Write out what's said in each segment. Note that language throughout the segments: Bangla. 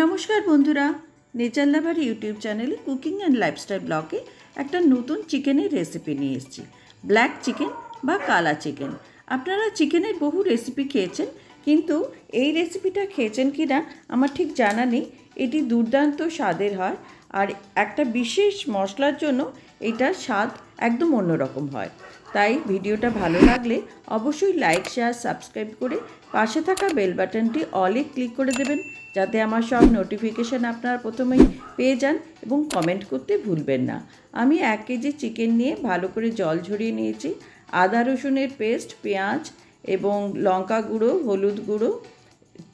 নমস্কার বন্ধুরা, নেচার লাভার ইউটিউব চ্যানেলে কুকিং অ্যান্ড লাইফস্টাইল ব্লগে একটা নতুন চিকেনের রেসিপি নিয়ে এসেছি। ব্ল্যাক চিকেন বা কালা চিকেন। আপনারা চিকেনের বহু রেসিপি খেয়েছেন, কিন্তু এই রেসিপিটা খেয়েছেন কি না আমার ঠিক জানা নেই। এটি দুর্দান্ত স্বাদের হয়, আর একটা বিশেষ মশলার জন্য এটার স্বাদ একদম অন্যরকম হয়। তাই ভিডিওটা ভালো লাগলে অবশ্যই লাইক, শেয়ার, সাবস্ক্রাইব করে পাশে থাকা বেল বাটনটি অলে ক্লিক করে দেবেন, যাতে আমার সব নোটিফিকেশান আপনারা প্রথমেই পেয়ে যান, এবং কমেন্ট করতে ভুলবেন না। আমি 1 কেজি চিকেন নিয়ে ভালো করে জল ঝরিয়ে নিয়েছি। আদা রসুনের পেস্ট, পেঁয়াজ এবং লঙ্কা গুঁড়ো, হলুদ গুঁড়ো,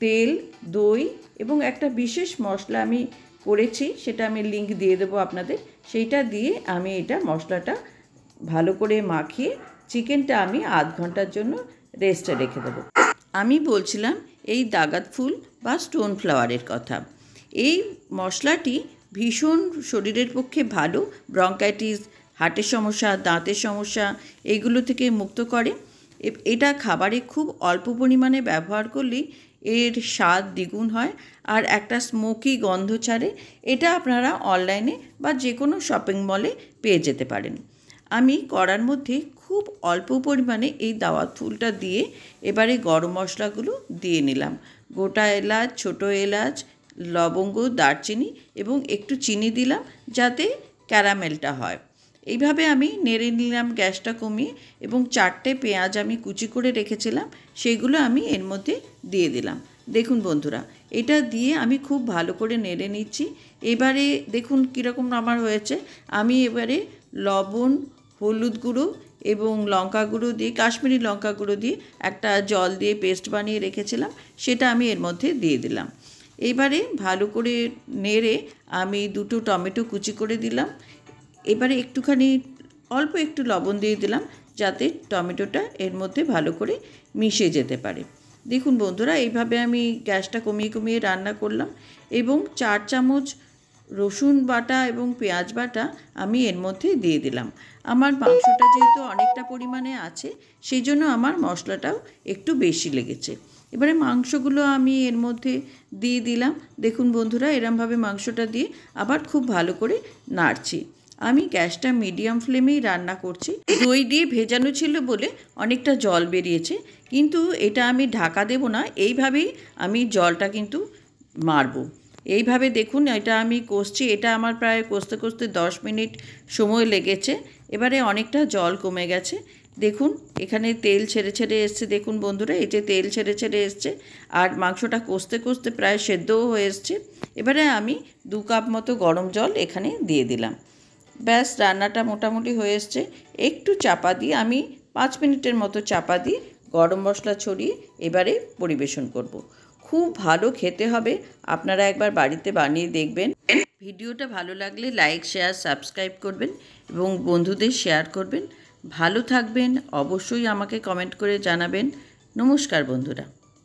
তেল, দই এবং একটা বিশেষ মশলা আমি করেছি, সেটা আমি লিংক দিয়ে দেবো আপনাদের। সেইটা দিয়ে আমি এটা মশলাটা ভালো করে মাখিয়ে চিকেনটা আমি আধ ঘন্টার জন্য রেস্টে রেখে দেবো। আমি বলছিলাম এই দাগাত ফুল বা স্টোন ফ্লাওয়ারের কথা। এই মশলাটি ভীষণ শরীরের পক্ষে ভালো। ব্রঙ্কাইটিস, হার্টের সমস্যা, দাঁতের সমস্যা এইগুলো থেকে মুক্ত করে। এটা খাবারে খুব অল্প পরিমাণে ব্যবহার করলেই এর স্বাদ দ্বিগুণ হয় আর একটা স্মোকি গন্ধ ছাড়ে। এটা আপনারা অনলাইনে বা যে কোনো শপিং মলে পেয়ে যেতে পারেন। আমি কড়ার মধ্যে খুব অল্প পরিমাণে এই দাওয়াত ফুলটা দিয়ে এবারে গরম মশলাগুলো দিয়ে নিলাম। গোটা এলাচ, ছোটো এলাচ, লবঙ্গ, দারচিনি এবং একটু চিনি দিলাম যাতে ক্যারামেলটা হয়। এইভাবে আমি নেড়ে নিলাম গ্যাসটা কমিয়ে, এবং 4টে পেঁয়াজ আমি কুচি করে রেখেছিলাম সেগুলো আমি এর মধ্যে দিয়ে দিলাম। দেখুন বন্ধুরা, এটা দিয়ে আমি খুব ভালো করে নেড়ে নিচ্ছি। এবারে দেখুন কীরকম আমার হয়েছে। আমি এবারে লবণ, হলুদ গুঁড়ো এবং লঙ্কা গুঁড়ো দিয়ে, কাশ্মীরি লঙ্কা গুঁড়ো দিয়ে একটা জল দিয়ে পেস্ট বানিয়ে রেখেছিলাম, সেটা আমি এর মধ্যে দিয়ে দিলাম। এবারে ভালো করে নেড়ে আমি 2টো টমেটো কুচি করে দিলাম। এবারে একটুখানি অল্প একটু লবণ দিয়ে দিলাম যাতে টমেটোটা এর মধ্যে ভালো করে মিশে যেতে পারে। দেখুন বন্ধুরা, এইভাবে আমি গ্যাসটা কমিয়ে কমিয়ে রান্না করলাম, এবং 4 চামচ রসুন বাটা এবং পেঁয়াজ বাটা আমি এর মধ্যে দিয়ে দিলাম। আমার মাংসটা যেহেতু অনেকটা পরিমাণে আছে, সেই জন্য আমার মশলাটাও একটু বেশি লেগেছে। এবারে মাংসগুলো আমি এর মধ্যে দিয়ে দিলাম। দেখুন বন্ধুরা, এরমভাবে মাংসটা দিয়ে আবার খুব ভালো করে নাড়ছি। আমি গ্যাসটা মিডিয়াম ফ্লেমেই রান্না করছি। দই দিয়ে ভেজানো ছিল বলে অনেকটা জল বেরিয়েছে, কিন্তু এটা আমি ঢাকা দেব না, এইভাবেই আমি জলটা কিন্তু মারব। এইভাবে দেখুন এটা আমি কষছি। এটা আমার প্রায় কষতে কষতে 10 মিনিট সময় লেগেছে। এবারে অনেকটা জল কমে গেছে। দেখুন এখানে তেল ছেড়ে ছেড়ে এসছে। দেখুন বন্ধুরা, এই যে তেল ছেড়ে ছেড়ে এসছে, আর মাংসটা কষতে কষতে প্রায় সেদ্ধও হয়ে এসছে। এবারে আমি 2 কাপ মতো গরম জল এখানে দিয়ে দিলাম। ব্যাস, রান্নাটা মোটামুটি হয়ে এসছে। একটু চাপা দিয়ে আমি 5 মিনিটের মতো চাপা দিয়ে গরম মশলা ছড়িয়ে এবারে পরিবেশন করব। খুব ভালো খেতে হবে, আপনারা একবার বাড়িতে বানিয়ে দেখবেন। ভিডিওটা ভালো লাগলে লাইক, শেয়ার, সাবস্ক্রাইব করবেন এবং বন্ধুদের শেয়ার করবেন। ভালো থাকবেন, অবশ্যই আমাকে কমেন্ট করে জানাবেন। নমস্কার বন্ধুরা।